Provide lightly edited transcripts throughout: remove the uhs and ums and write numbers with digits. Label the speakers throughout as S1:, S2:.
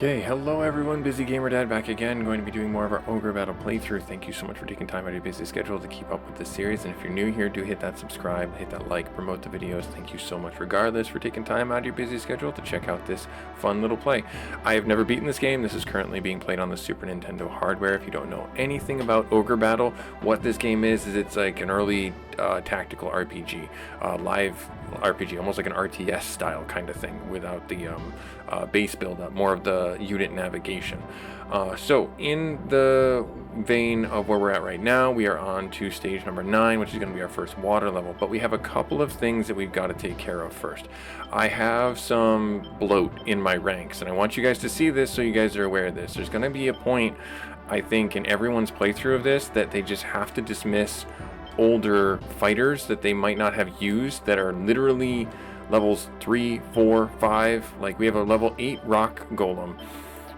S1: Okay, hello everyone, busygamerdad back again, going to be doing more of our Ogre Battle playthrough. Thank you so much for taking time out of your busy schedule to keep up with this series, and if you're new here, do hit that subscribe, hit that like, promote the videos. Thank you so much regardless for taking time out of your busy schedule to check out this fun little play. I have never beaten this game. This is currently being played on the Super Nintendo hardware. If you don't know anything about Ogre Battle, what this game is it's like an early tactical RPG, live RPG, almost like an RTS style kind of thing without the base build up, more of the unit navigation. So in the vein of where we're at right now, we are on to stage number 9, which is going to be our first water level, but we have a couple of things that we've got to take care of first. I have some bloat in my ranks, and I want you guys to see this so you guys are aware of this. There's going to be a point, I think, in everyone's playthrough of this that they just have to dismiss older fighters that they might not have used that are literally levels 3, 4, 5. Like we have a level 8 rock golem,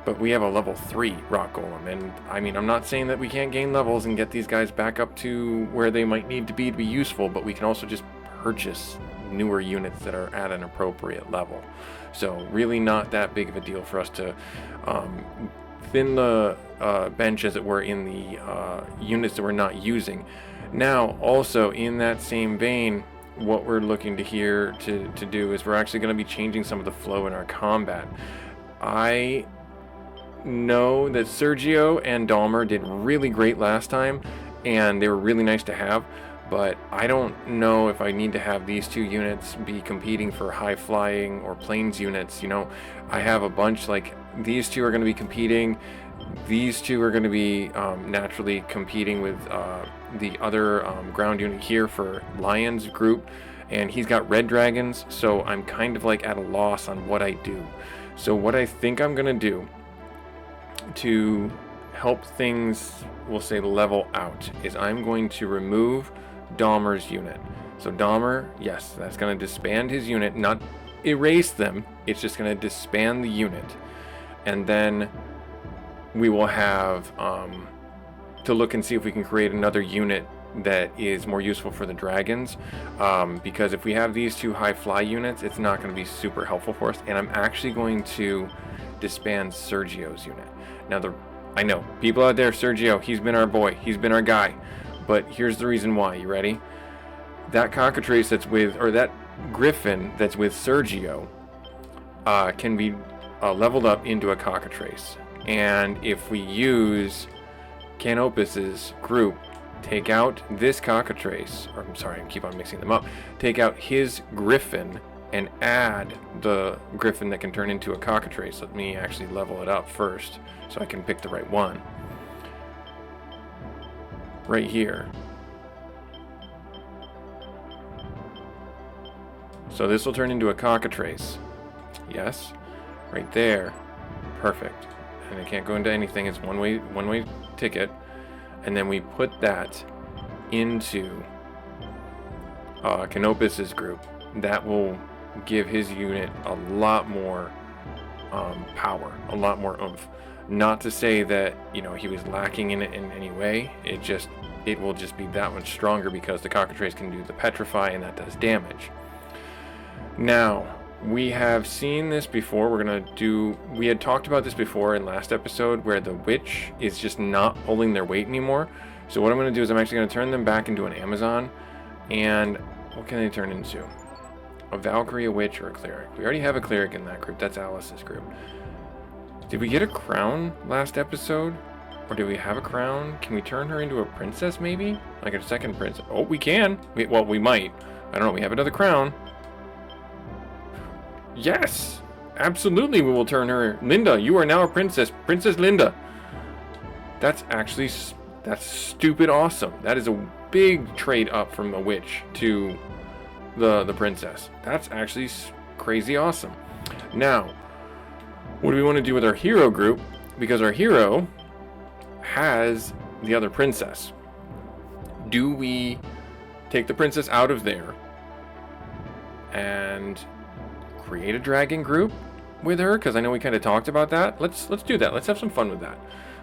S1: but we have a level 3 rock golem, and I mean, I'm not saying that we can't gain levels and get these guys back up to where they might need to be useful, but we can also just purchase newer units that are at an appropriate level. So really not that big of a deal for us to thin the bench, as it were, in the units that we're not using. Now, also in that same vein, what we're looking to do is we're actually going to be changing some of the flow in our combat. I know that Sergio and Dahmer did really great last time, and they were really nice to have, but I don't know if I need to have these two units be competing for high flying or planes units. You know, I have a bunch, like these two are going to be competing. These two are going to be naturally competing with the other ground unit here for Lion's group, and he's got red dragons, so I'm kind of like at a loss on what I do. So what I think I'm going to do to help things, we'll say, level out, is I'm going to remove Dahmer's unit. So Dahmer, yes, that's going to disband his unit, not erase them, it's just going to disband the unit, and then we will have to look and see if we can create another unit that is more useful for the dragons, because if we have these two high fly units, it's not going to be super helpful for us. And I'm actually going to disband Sergio's unit. Now, I know people out there, Sergio, he's been our boy, he's been our guy, but here's the reason why. You ready? That cockatrice that's with, or that griffin that's with Sergio, can be leveled up into a cockatrice. And if we use Canopus's group, take out this cockatrice, or I'm sorry, I keep on mixing them up, take out his griffin and add the griffin that can turn into a cockatrice. Let me actually level it up first so I can pick the right one. Right here. So this will turn into a cockatrice. Yes, right there. Perfect. And it can't go into anything. It's one way ticket. And then we put that into Canopus's group. That will give his unit a lot more power, a lot more oomph. Not to say that, you know, he was lacking in it in any way. It will just be that much stronger because the cockatrice can do the petrify, and that does damage. Now, we have seen this before. We had talked about this before in last episode, where the witch is just not pulling their weight anymore. So what I'm going to do is I'm actually going to turn them back into an Amazon. And what can they turn into? A Valkyrie, a witch, or a cleric? We already have a cleric in that group. That's Alice's group. Did we get a crown last episode? Or do we have a crown? Can we turn her into a princess, maybe? Like a second princess? Oh, we can. Well, we might. I don't know. We have another crown. Yes, absolutely, we will turn her. Linda, you are now a princess. Princess Linda. That's stupid awesome. That is a big trade up from the witch to the princess. That's actually crazy awesome. Now, what do we want to do with our hero group? Because our hero has the other princess. Do we take the princess out of there and create a dragon group with her? Because I know we kind of talked about that. Let's do that. Let's have some fun with that.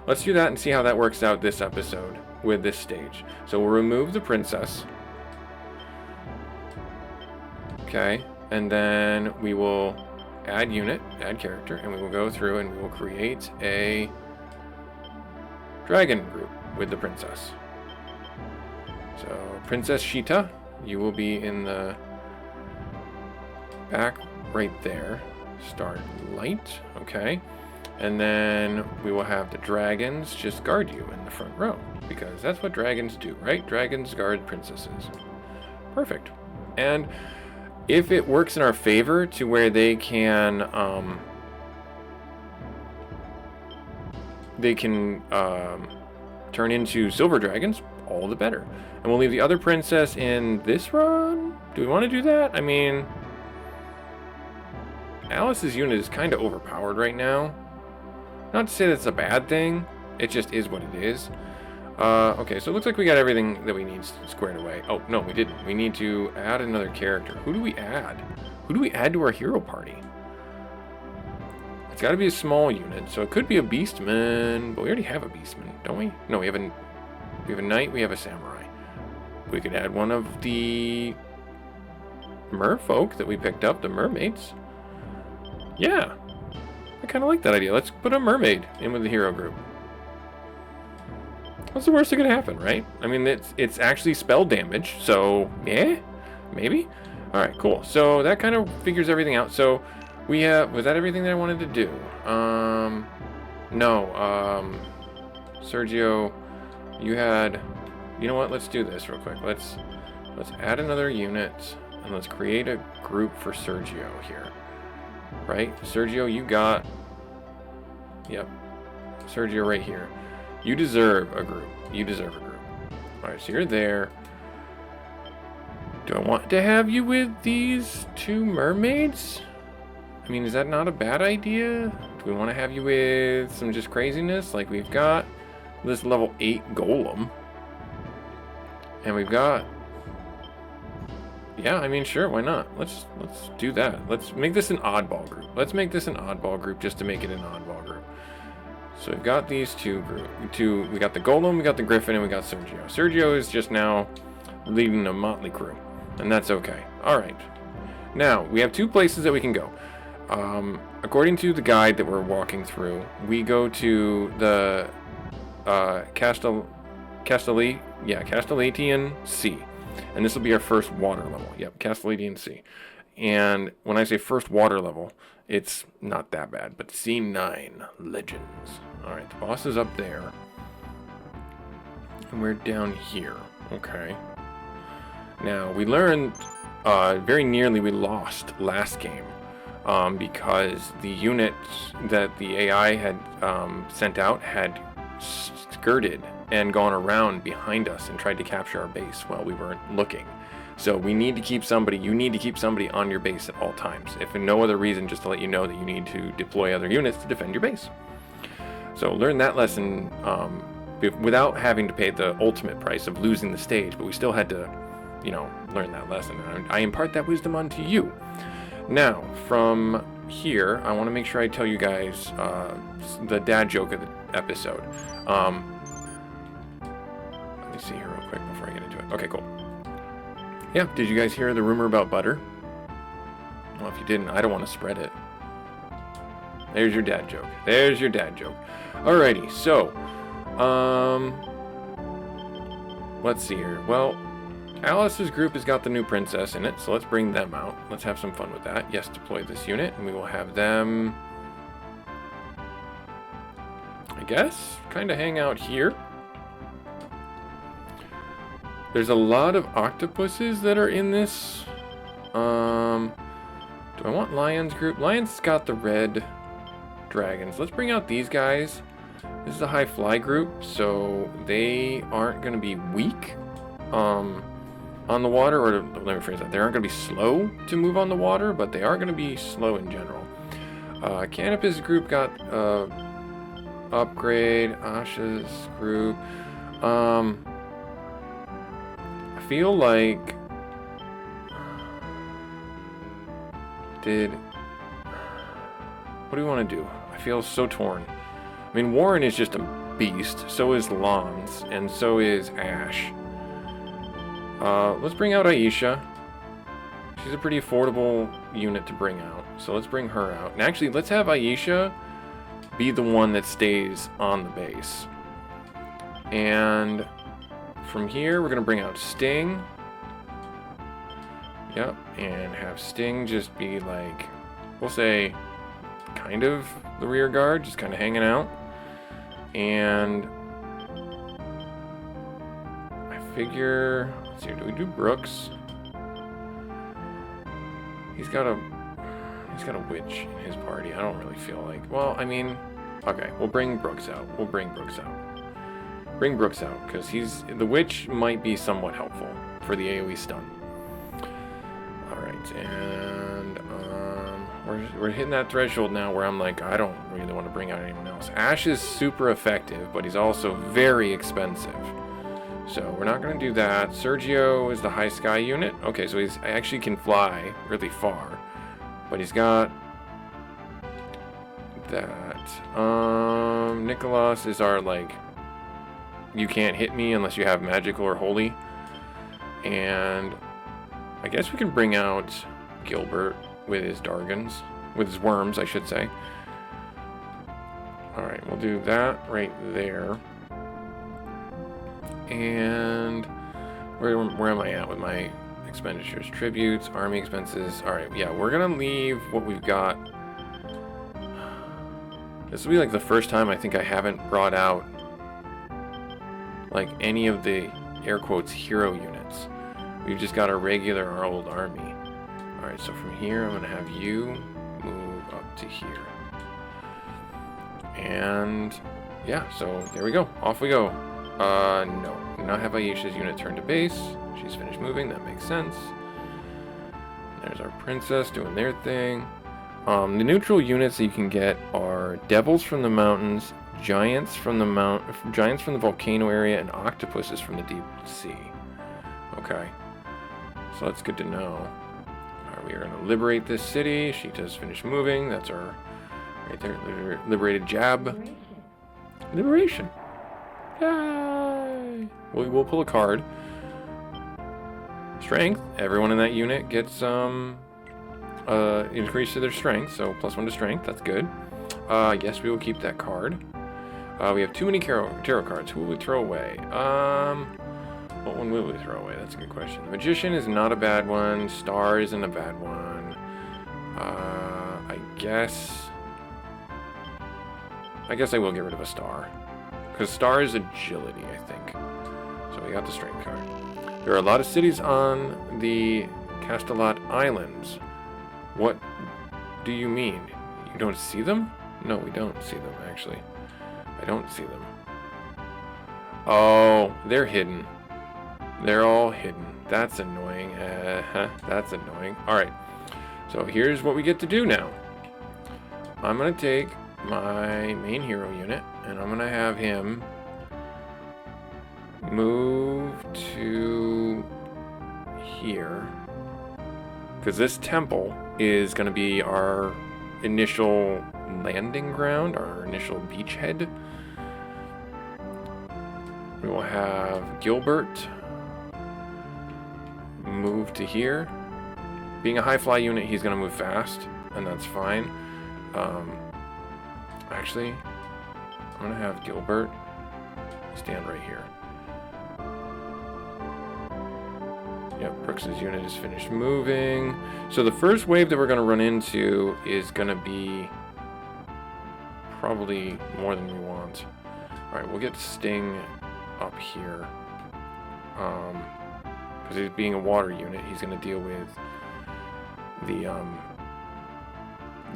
S1: Let's do that and see how that works out this episode with this stage. So we'll remove the princess. Okay, and then we will add unit, add character, and we will go through and we will create a dragon group with the princess. So Princess Shita, you will be in the back right there. Start light, okay. And then we will have the dragons just guard you in the front row, because that's what dragons do, right? Dragons guard princesses. Perfect. And if it works in our favor to where they can turn into silver dragons, all the better. And we'll leave the other princess in this run. Do we want to do that? I mean, Alice's unit is kind of overpowered right now. Not to say that's a bad thing, it just is what it is. Okay, so it looks like we got everything that we need squared away. Oh, no, we didn't. We need to add another character. Who do we add? Who do we add to our hero party? It's got to be a small unit, so it could be a beastman, but we already have a beastman, don't we? No, we have a knight, we have a samurai. We could add one of the merfolk that we picked up, the mermaids. Yeah, I kind of like that idea. Let's put a mermaid in with the hero group. What's the worst that could happen, right? I mean, it's actually spell damage, so yeah, maybe. All right, cool. So that kind of figures everything out. So we have, was that everything that I wanted to do? No. Sergio, you had. You know what? Let's do this real quick. Let's add another unit and let's create a group for Sergio here. Right, Sergio, you got. Yep, Sergio right here. You deserve a group. You deserve a group. Alright, so you're there. Do I want to have you with these two mermaids? I mean, is that not a bad idea? Do we want to have you with some just craziness? Like, we've got this level 8 golem. And we've got... Yeah, I mean, sure, why not? Let's do that. Let's make this an oddball group. Let's make this an oddball group just to make it an oddball group. So we've got these two we got the golem, we got the griffin, and we got Sergio. Sergio is just now leading a motley crew, and that's okay. All right. Now, we have two places that we can go. According to the guide that we're walking through, we go to the Castellatian Sea. And this will be our first water level. Yep, Castellatian Sea. And when I say first water level, it's not that bad. But C9 Legends. Alright, the boss is up there. And we're down here. Okay. Now, we learned very nearly we lost last game. Because the unit that the AI had sent out had skirted and gone around behind us and tried to capture our base while we weren't looking. So we need to keep somebody, you need to keep somebody on your base at all times. If for no other reason, just to let you know that you need to deploy other units to defend your base. So learn that lesson without having to pay the ultimate price of losing the stage, but we still had to, you know, learn that lesson. And I impart that wisdom onto you. Now, from here, I want to make sure I tell you guys the dad joke of the episode. Let me see here real quick before I get into it. Okay, cool. Yeah, did you guys hear the rumor about butter? Well, if you didn't, I don't want to spread it. There's your dad joke. There's your dad joke. Alrighty, so, let's see here. Well, Alice's group has got the new princess in it, so let's bring them out. Let's have some fun with that. Yes, deploy this unit, and we will have them, I guess, kind of hang out here. There's a lot of octopuses that are in this. Do I want Lion's group? Lion's got the red dragons. Let's bring out these guys. This is a high fly group, so they aren't going to be weak on the water, or let me phrase that. They aren't going to be slow to move on the water, but they are going to be slow in general. Canopus group got upgrade. Asha's group. I feel like what do we want to do? I feel so torn. I mean, Warren is just a beast. So is Lons, and so is Ash. Let's bring out Aisha. She's a pretty affordable unit to bring out. So let's bring her out. And actually, let's have Aisha be the one that stays on the base. And from here, we're going to bring out Sting. Yep, and have Sting just be like, we'll say, kind of the rear guard, just kind of hanging out. And I figure, let's see, do we do Brooks? He's got a witch in his party. I don't really feel like, well, I mean, okay, we'll bring Brooks out. Bring Brooks out, because the witch might be somewhat helpful for the AoE stun. Alright, and we're hitting that threshold now where I'm like, I don't really want to bring out anyone else. Ash is super effective, but he's also very expensive. So we're not going to do that. Sergio is the high sky unit. Okay, so he actually can fly really far. But he's got that. Nicholas is our, like, you can't hit me unless you have magical or holy. And I guess we can bring out Gilbert with his Dargans. With his worms, I should say. Alright, we'll do that right there. And where am I at with my expenditures? Tributes, army expenses. Alright, yeah, we're gonna leave what we've got. This will be like the first time I think I haven't brought out like any of the air quotes hero units. We've just got our old army. Alright, so from here I'm gonna have you move up to here. And yeah, so there we go. Off we go. No. Do not have Aisha's unit turn to base. She's finished moving. That makes sense. There's our princess doing their thing. The neutral units that you can get are devils from the mountains, giants from the volcano area, and octopuses from the deep sea. Okay. So that's good to know. Alright, we are going to liberate this city. She does finish moving. That's our right there. Liberated jab. Liberation. Yay! We'll pull a card. Strength. Everyone in that unit gets increase to their strength, so +1 to strength. That's good. Yes, we will keep that card. We have too many tarot cards. Who will we throw away? What one will we throw away? That's a good question. The Magician is not a bad one. Star isn't a bad one. I guess I will get rid of a star. Because star is agility, I think. So we got the strength card. There are a lot of cities on the Castellat Islands. What do you mean? You don't see them? No, we don't see them, actually. I don't see them. Oh, they're hidden. They're all hidden. That's annoying. That's annoying. Alright. So here's what we get to do now. I'm going to take my main hero unit, and I'm going to have him move to here. Because this temple is going to be our initial landing ground, our initial beachhead. We will have Gilbert move to here. Being a high fly unit, he's going to move fast, and that's fine. Actually, I'm going to have Gilbert stand right here. Yep, Brooks's unit is finished moving. So the first wave that we're going to run into is going to be probably more than we want. Alright, we'll get Sting up here. Because he's being a water unit, he's going to deal with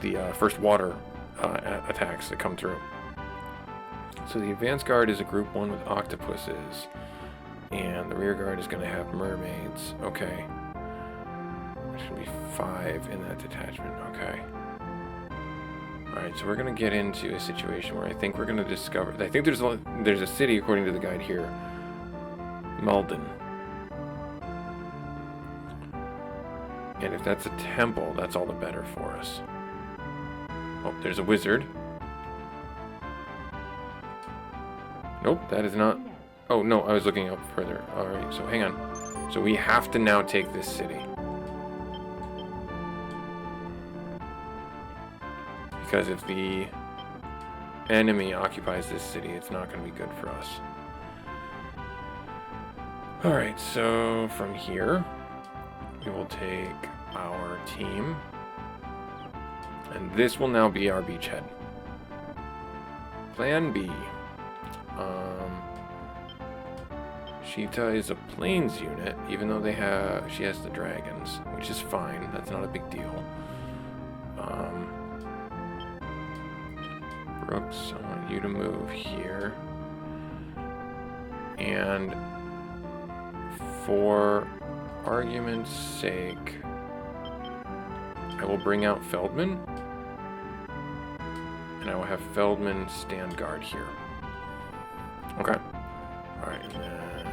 S1: the first water attacks that come through. So the advanced guard is a group 1 with octopuses. And the rear guard is going to have mermaids. Okay. There's going to be 5 in that detachment. Okay. Alright, so we're going to get into a situation where I think we're going to discover... I think there's a city, according to the guide here. Malden. And if that's a temple, that's all the better for us. Oh, there's a wizard. Nope, that is not... Oh, no, I was looking up further. Alright, so hang on. So we have to now take this city. Because if the enemy occupies this city, it's not going to be good for us. Alright, so from here, we will take our team. And this will now be our beachhead. Plan B. Sheeta is a plains unit, even though she has the dragons, which is fine. That's not a big deal. Brooks, I want you to move here. And for argument's sake, I will bring out Feldman. And I will have Feldman stand guard here. Okay. Alright, and then...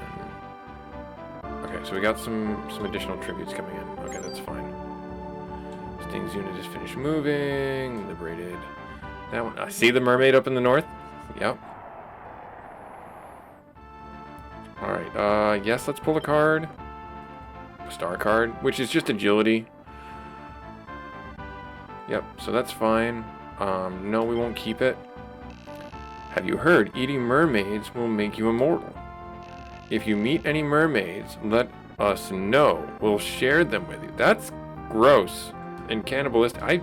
S1: Okay, so we got some additional tributes coming in. Okay, that's fine. Sting's unit is finished moving. Liberated. That one. I see the mermaid up in the north. Yep. Alright, yes, let's pull a card. A star card, which is just agility. Yep, so that's fine. No, we won't keep it. Have you heard? Eating mermaids will make you immortal. If you meet any mermaids, let us know. We'll share them with you. That's gross and cannibalistic. I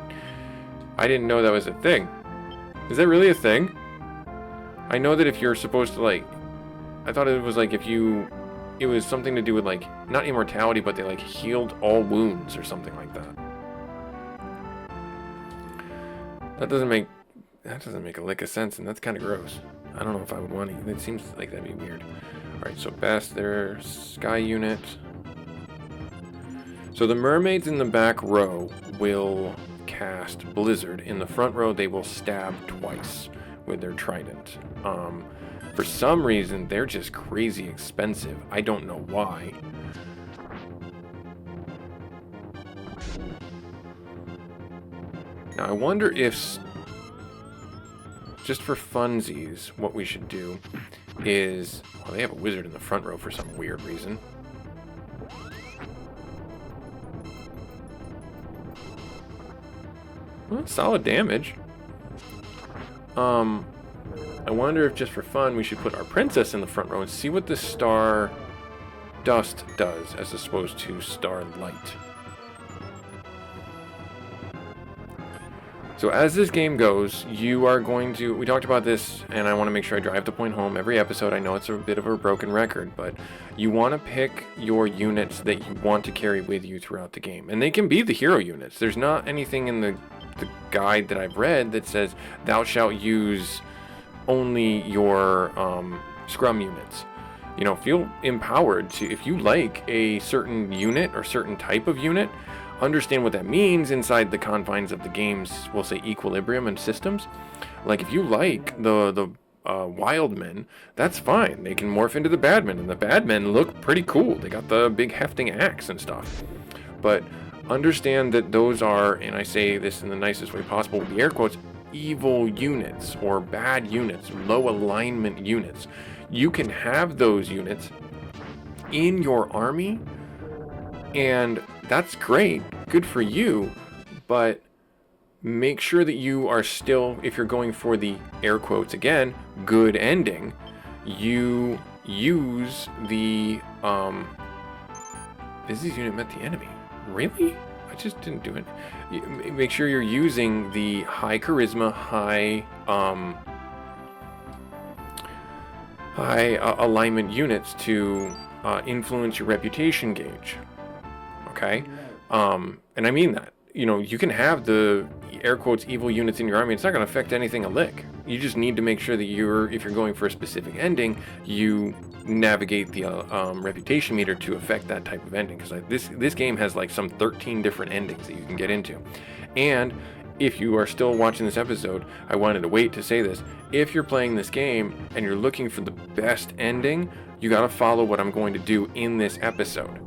S1: didn't know that was a thing. Is that really a thing? I know that if you're supposed to, like... I thought it was like if you... It was something to do with, like, not immortality, but they, like, healed all wounds or something like that. That doesn't make a lick of sense, and that's kind of gross. I don't know if I would want to. It seems like that'd be weird. Alright, so Best, their Sky unit. So the mermaids in the back row will cast Blizzard. In the front row, they will stab twice with their trident. For some reason, they're just crazy expensive. I don't know why. Now, I wonder if, just for funsies, what we should do is... Well, they have a wizard in the front row for some weird reason. Well, solid damage. I wonder if just for fun we should put our princess in the front row and see what the star dust does as opposed to star light. So as this game goes, you are going to... We talked about this, and I want to make sure I drive the point home every episode. I know it's a bit of a broken record, but you want to pick your units that you want to carry with you throughout the game. And they can be the hero units. There's not anything in the guide that I've read that says, thou shalt use only your scrum units. You know, feel empowered to... If you like a certain unit or certain type of unit... Understand what that means inside the confines of the game's, we'll say, equilibrium and systems. Like, if you like the wild men, that's fine. They can morph into the bad men, and the bad men look pretty cool. They got the big hefting axe and stuff. But understand that those are, and I say this in the nicest way possible with the air quotes, evil units or bad units, low alignment units. You can have those units in your army, and that's great, good for you, but make sure that you are still, if you're going for the air quotes again, good ending, you use the Busy's unit met the enemy. Really? I just didn't do it. Make sure you're using the high charisma, high alignment units to influence your reputation gauge. Okay, and I mean that. You know, you can have the air quotes evil units in your army. It's not going to affect anything a lick. You just need to make sure that if you're going for a specific ending, you navigate the reputation meter to affect that type of ending. Because this game has like some 13 different endings that you can get into. And if you are still watching this episode, I wanted to wait to say this. If you're playing this game and you're looking for the best ending, you got to follow what I'm going to do in this episode.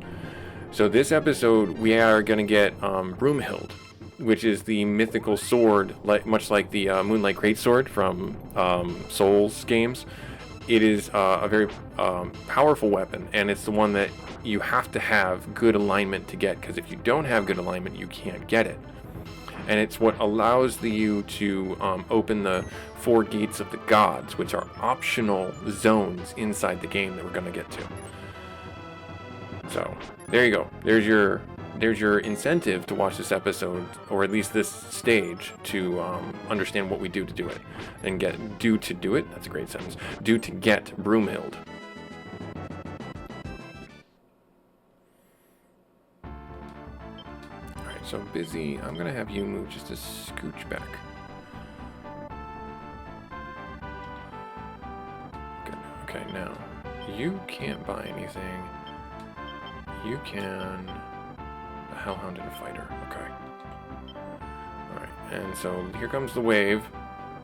S1: So this episode, we are going to get Broomhild, which is the mythical sword, much like the Moonlight Greatsword from Souls games. It is a very powerful weapon, and it's the one that you have to have good alignment to get, because if you don't have good alignment, you can't get it. and it's what allows you to open the 4 gates of the gods, which are optional zones inside the game that we're going to get to. So there you go. There's your incentive to watch this episode, or at least this stage, to understand what we do to do it, and do it. That's a great sentence. Do to get Broomhild. All right, so Busy. I'm gonna have you move just a scooch back. Good. Okay, now you can't buy anything. You can. A Hellhound and a fighter. Okay. Alright, and so here comes the wave.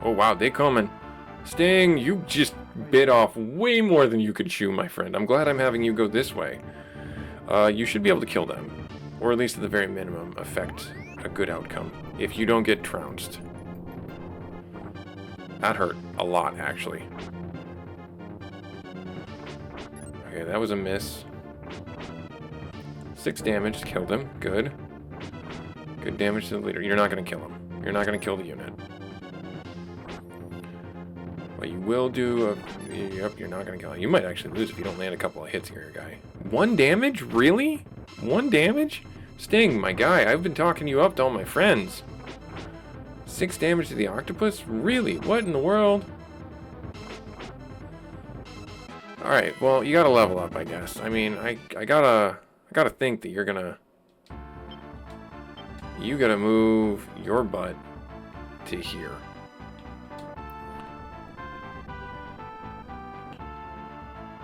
S1: Oh wow, they coming. Sting, you just bit off way more than you could chew, my friend. I'm glad I'm having you go this way. You should be able to kill them. Or at least at the very minimum, affect a good outcome. If you don't get trounced. That hurt a lot, actually. Okay, that was a miss. 6 damage, killed him. Good. Good damage to the leader. You're not going to kill him. You're not going to kill the unit. What you will do... yep, you're not going to kill him. You might actually lose if you don't land a couple of hits here, guy. 1 damage? Really? 1 damage? Sting, my guy, I've been talking you up to all my friends. 6 damage to the octopus? Really? What in the world? Alright, well, you gotta level up, I guess. I mean, I gotta think that you gotta move your butt to here.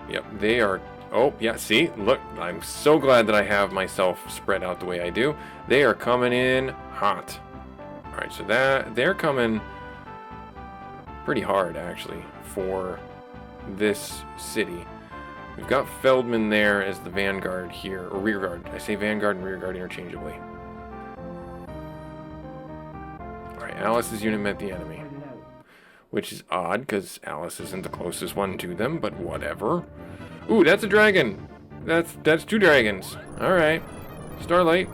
S1: Yep, they are. Oh, yeah, see? Look, I'm so glad that I have myself spread out the way I do. They are coming in hot. Alright, so they're coming pretty hard, actually, for this city. We've got Feldman there as the vanguard here, or rear guard. I say vanguard and rear guard interchangeably. Alright, Alice's unit met the enemy. Which is odd, because Alice isn't the closest one to them, but whatever. Ooh, that's a dragon! That's 2 dragons. Alright. Starlight.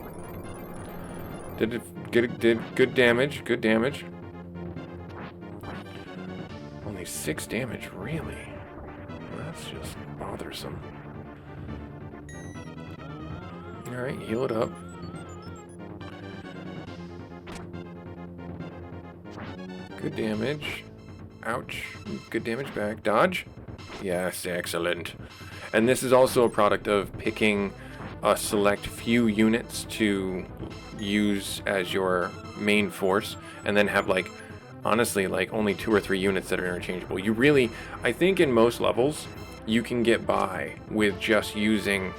S1: Did good damage, good damage. Only 6 damage, really? That's just bothersome. Alright, heal it up. Good damage. Ouch. Good damage back. Dodge? Yes, excellent. And this is also a product of picking a select few units to use as your main force, and then have, like, honestly, like, only 2 or 3 units that are interchangeable. You really, I think in most levels, you can get by with just using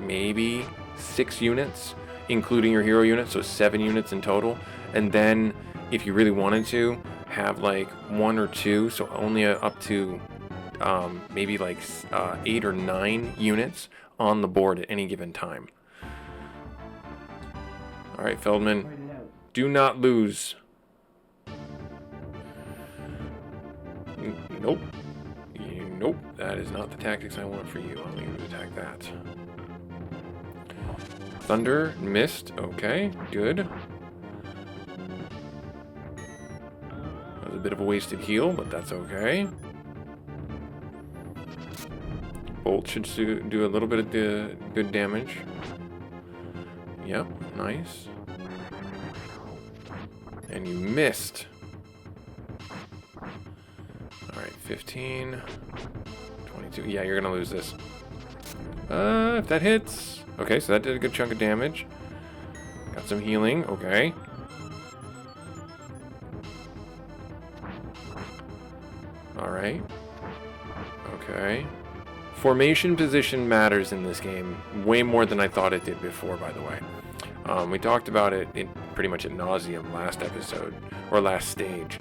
S1: maybe 6 units, including your hero unit, so 7 units in total. And then, if you really wanted to, have like 1 or 2, so only up to maybe like 8 or 9 units on the board at any given time. Alright, Feldman, do not lose. Nope. Nope, that is not the tactics I want for you. I'll need you to attack that. Thunder, missed. Okay, good. That was a bit of a wasted heal, but that's okay. Bolt should do a little bit of the good damage. Yep, nice. And you missed. Alright, 15, 22. Yeah, you're gonna lose this. If that hits. Okay, so that did a good chunk of damage. Got some healing, okay. Alright. Okay. Formation position matters in this game way more than I thought it did before, by the way. We talked about it pretty much ad nauseum last episode, or last stage.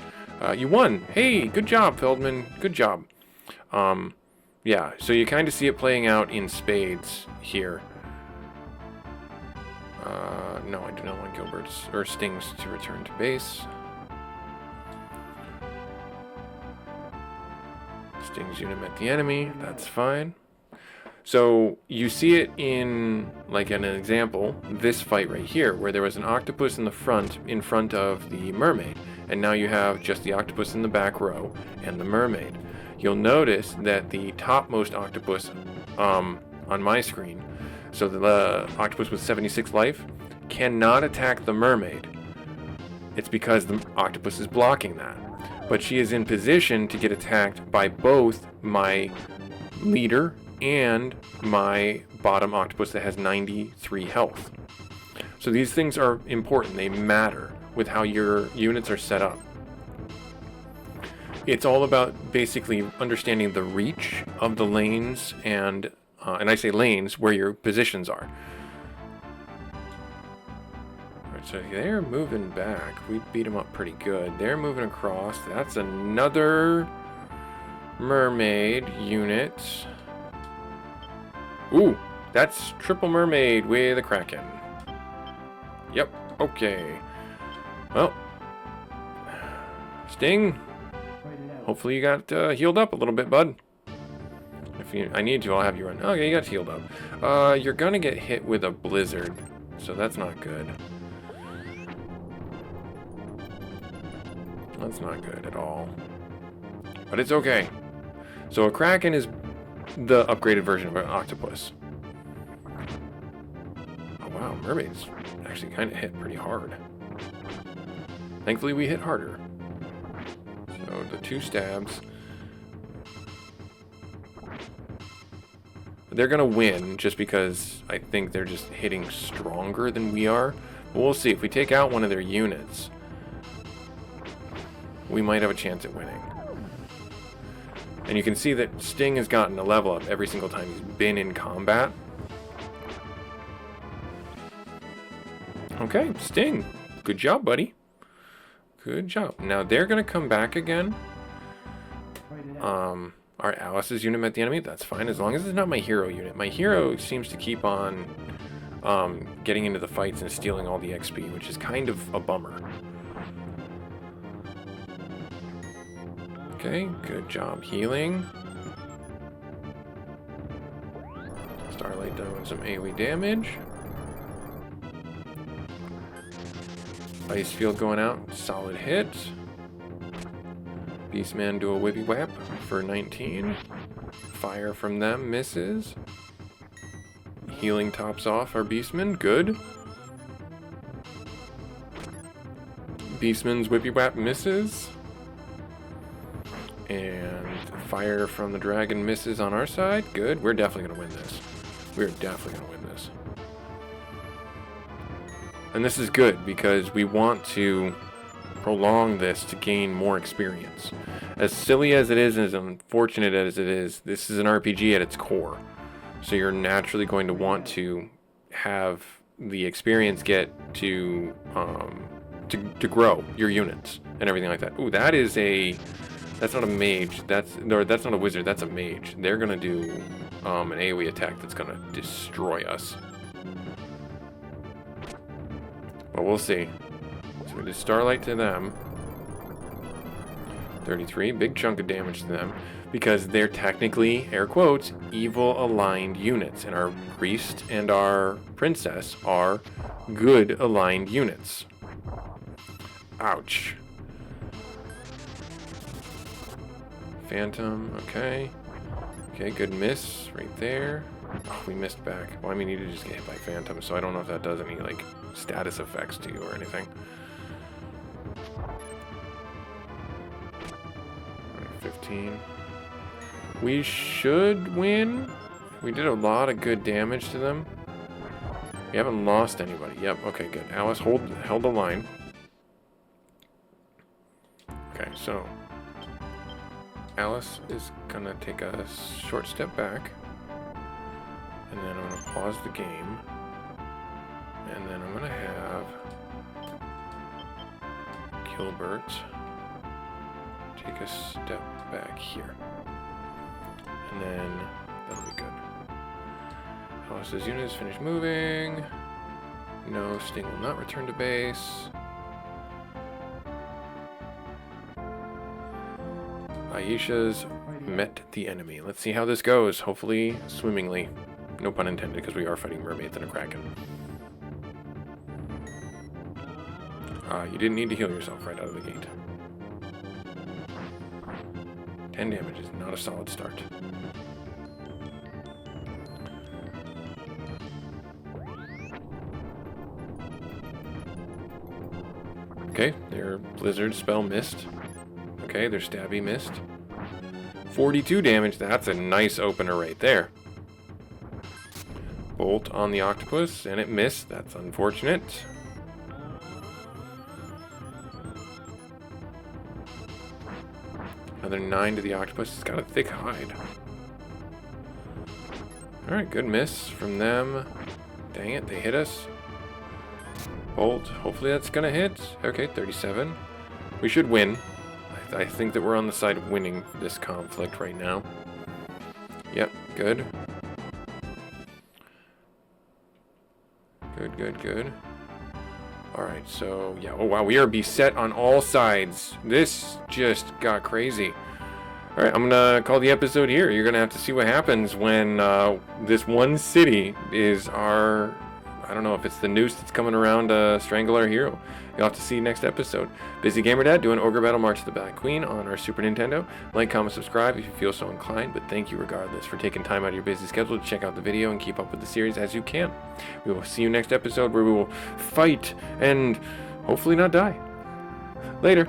S1: You won! Hey, good job, Feldman. Good job. Yeah, so you kind of see it playing out in spades here. No, I do not want Gilbert's or Sting's to return to base. Sting's unit met the enemy. That's fine. So you see it in, like an example, this fight right here, where there was an octopus in the front, in front of the mermaid, and now you have just the octopus in the back row and the mermaid. You'll notice that the topmost octopus on my screen, so the octopus with 76 life, cannot attack the mermaid. It's because the octopus is blocking that. But she is in position to get attacked by both my leader and my bottom octopus that has 93 health. So these things are important. They matter with how your units are set up. It's all about basically understanding the reach of the lanes and I say lanes where your positions are. So they're moving back. We beat them up pretty good. They're moving across. That's another mermaid unit. Ooh, that's triple mermaid with a kraken. Yep, okay. Well, Sting, hopefully you got healed up a little bit, bud. If I need to, I'll have you run. Okay, you got healed up. You're gonna get hit with a blizzard, so that's not good. That's not good at all. But it's okay. So a kraken is the upgraded version of an octopus. Oh wow, mermaids actually kind of hit pretty hard. Thankfully we hit harder. So the 2 stabs. They're gonna win just because I think they're just hitting stronger than we are. But we'll see. If we take out one of their units, we might have a chance at winning. And you can see that Sting has gotten a level up every single time he's been in combat. Okay, Sting. Good job, buddy. Good job. Now they're going to come back again. Our Alice's unit met the enemy. That's fine, as long as it's not my hero unit. My hero seems to keep on getting into the fights and stealing all the XP, which is kind of a bummer. Okay, good job healing. Starlight doing some AoE damage. Ice field going out, solid hit. Beastman do a whippy whap for 19. Fire from them misses. Healing tops off our Beastman, good. Beastman's whippy whap misses. And fire from the dragon misses on our side. Good. We're definitely going to win this. We're definitely going to win this. And this is good because we want to prolong this to gain more experience. As silly as it is and as unfortunate as it is, this is an RPG at its core. So you're naturally going to want to have the experience get to grow your units and everything like that. Ooh, that is a... That's not a mage. That's not a wizard. That's a mage. They're gonna do an AoE attack that's gonna destroy us. But we'll see. So we do Starlight to them. 33, big chunk of damage to them, because they're technically, air quotes, evil aligned units, and our priest and our princess are good aligned units. Ouch. Phantom, okay. Okay, good miss right there. Oh, we missed back. Well, I mean, you did just get hit by Phantom, so I don't know if that does any, like, status effects to you or anything. Alright, 15. We should win. We did a lot of good damage to them. We haven't lost anybody. Yep, okay, good. Alice held the line. Okay, so... Alice is gonna take a short step back, and then I'm gonna pause the game, and then I'm gonna have Gilbert take a step back here, and then that'll be good. Alice's unit is finished moving. No, Sting will not return to base. Aisha's met the enemy. Let's see how this goes. Hopefully swimmingly. No pun intended, because we are fighting mermaids and a kraken. You didn't need to heal yourself right out of the gate. 10 damage is not a solid start. Okay, their blizzard spell missed. Okay, their stabby missed. 42 damage, that's a nice opener right there. Bolt on the octopus, and it missed. That's unfortunate. Another 9 to the octopus. It's got a thick hide. Alright, good miss from them. Dang it, they hit us. Bolt. Hopefully that's gonna hit. Okay, 37. We should win. I think that we're on the side of winning this conflict right now. Yep, good. Good. Alright, so, yeah. Oh, wow, we are beset on all sides. This just got crazy. Alright, I'm gonna call the episode here. You're gonna have to see what happens when this one city is our... I don't know if it's the noose that's coming around to strangle our hero. You'll have to see next episode. Busy Gamer Dad doing Ogre Battle March of the Black Queen on our Super Nintendo. Like, comment, subscribe if you feel so inclined, but thank you regardless for taking time out of your busy schedule to check out the video and keep up with the series as you can. We will see you next episode where we will fight and hopefully not die. Later.